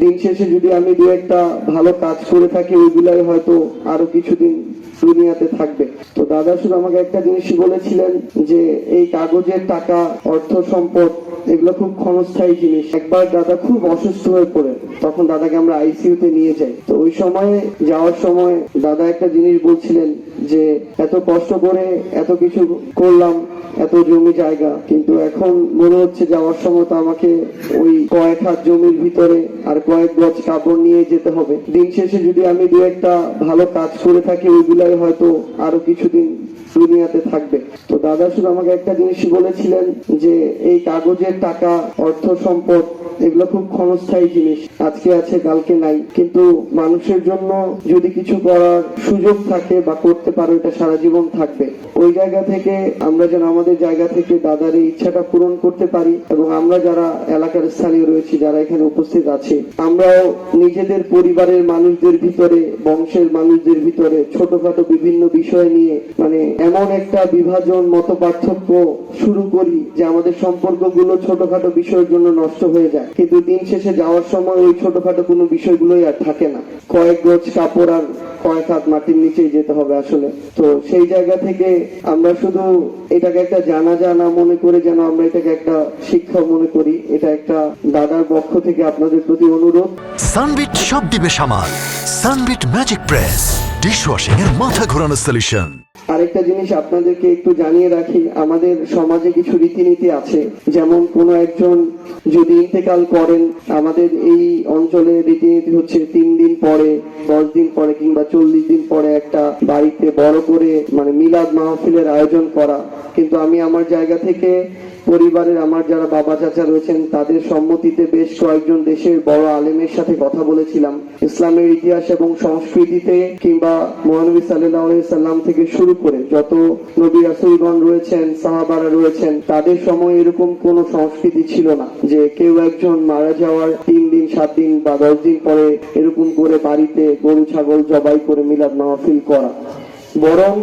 দিন শেষে যদি আমি দু একটা ভালো কাজ করে থাকি ওইগুলাই হয়তো আরো কিছুদিন দুনিয়াতে থাকবে। তো দাদা শুধু আমাকে একটা জিনিসই বলেছিলেন যে এই কাগজের টাকা, অর্থ সম্পদ এগুলো খুব ক্ষণস্থায়ী জিনিস। একবার দাদা খুব অসুস্থ হয়ে পড়ে, তখন দাদাকে আমরা আইসিইউতে নিয়ে যাই। তো ওই সময়ে যাওয়ার সময় দাদা একটা জিনিস বলছিলেন যে এত কষ্ট করে এত কিছু করলাম, এত জমি জায়গা, কিন্তু এখন মনে হচ্ছে যাওয়ার সময় তো আমাকে ওই কয়েক হাত জমির ভিতরে আর কয়েক গজ কাপড় নিয়ে যেতে হবে। দিন শেষে যদি আমি দু একটা ভালো কাজ করে থাকি ওইগুলাই হয়তো আরো কিছুদিন দুনিয়াতে থাকবে। তো দাদা শুধু আমাকে একটা জিনিসই বলেছিলেন যে এই কাগজের টাকা, অর্থ সম্পদ এগুলো খুব ক্ষণস্থায়ী জিনিস, আজকে আছে কালকে নাই, কিন্তু মানুষের জন্য যদি কিছু করার সুযোগ থাকে বা করতে পারো এটা সারা জীবন থাকবে। ওই জায়গা থেকে আমরা যেন আমাদের জায়গা থেকে দাদার এই ইচ্ছাটা পূরণ করতে পারি, এবং আমরা যারা এলাকার স্থানীয় রয়েছি, যারা এখানে উপস্থিত আছে, আমরাও নিজেদের পরিবারের মানুষদের ভিতরে, বংশের মানুষদের ভিতরে ছোটখাটো বিভিন্ন বিষয় নিয়ে মানে এমন একটা বিভাজন, মত পার্থক্য শুরু করি যে আমাদের সম্পর্কগুলো ছোটখাটো বিষয়ের জন্য নষ্ট হয়ে যায়, কিন্তু দিন শেষে যাওয়ার সময় ওই ছোটখাটো কোনো বিষয়গুলোই আর থাকে না। কয়েক গজ কাপড় আর কয়েক হাত মাটির নিচেই যেতে হবে আসলে। তো সেই জায়গা থেকে আমরা শুধু এটাকে একটা জানাজা না মনে করে যেন আমরা এটাকে একটা শিক্ষা মনে করি। এটা একটা দাদার পক্ষ থেকে আপনাদের প্রতি অনুরোধ। সানবিট সব দিবে সামাল। সানবিট ম্যাজিক প্রেস ডিশওয়াশিং এর মাথা ঘোরানো সলিউশন। আরেকটা জিনিস আপনাদেরকে একটু জানিয়ে রাখি, আমাদের সমাজে কিছু রীতিনীতি আছে। যেমন কোনো একজন যদি ইন্তেকাল করেন, আমাদের এই অঞ্চলে রীতিনীতি হচ্ছে 3 দিন পরে, 10 দিন পরে কিংবা 40 দিন পরে একটা বাড়িতে বড় করে মানে মিলাদ মাহফিলের আয়োজন করা। কিন্তু আমি আমার জায়গা থেকে পরিবারের আমার যারা বাবা চাচা রয়েছেন তাদের সম্মতিতে বেশ কয়েকজন দেশের বড় আলেমের সাথে কথা বলেছিলাম। ইসলামের ইতিহাস এবং সংস্কৃতিতে কিংবা মহানবী সাল্লাল্লাহু আলাইহি সাল্লাম থেকে শুরু করে যত নবী রাসূলগণ রয়েছেন, সাহাবারা রয়েছেন, তাদের সময় এরকম কোন সংস্কৃতি ছিল না যে কেউ একজন মারা যাওয়ার 3 দিন, 7 দিন বা 10 দিন পরে এরকম করে বাড়িতে গরু ছাগল জবাই করে মিলাদ মাহফিল করা। বরং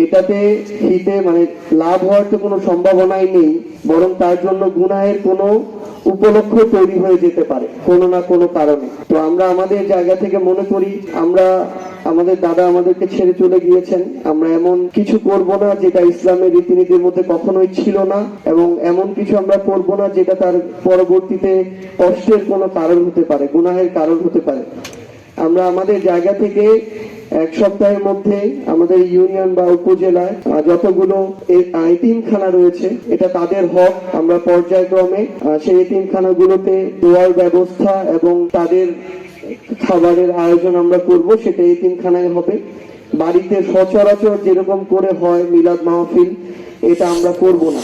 এটাতে হিতে মানে লাভ হওয়ার তো কোনো সম্ভাবনাই নেই, বরং তার জন্য গুনাহের কোনো উপলক্ষ তৈরি হয়ে যেতে পারে কোনো না কোনো কারণে। তো আমরা আমাদের জায়গা থেকে মনে করি আমরা আমাদের দাদা আমাদেরকে ছেড়ে চলে গিয়েছেন, আমরা এমন কিছু করব না যেটা ইসলামের রীতিনীতির মধ্যে কখনোই ছিল না, এবং এমন কিছু আমরা করব না যেটা তার পরবর্তীতে কষ্টের কোনো কারণ হতে পারে, গুনাহের কারণ হতে পারে। আমরা আমাদের জায়গা থেকে 1 সপ্তাহের মধ্যে আমাদের ইউনিয়ন বা উপজেলায় যতগুলো এতিমখানা রয়েছে এটা তাদের হক, আমরা পর্যায়ক্রমে সেই এতিমখানাগুলোতে দোয়ার ব্যবস্থা এবং তাদের খাবারের আয়োজন আমরা করব, সেটা এতিমখানায় হবে। বাড়িতে সচরাচর যেরকম করে হয় মিলাদ মাহফিল, এটা আমরা করব না।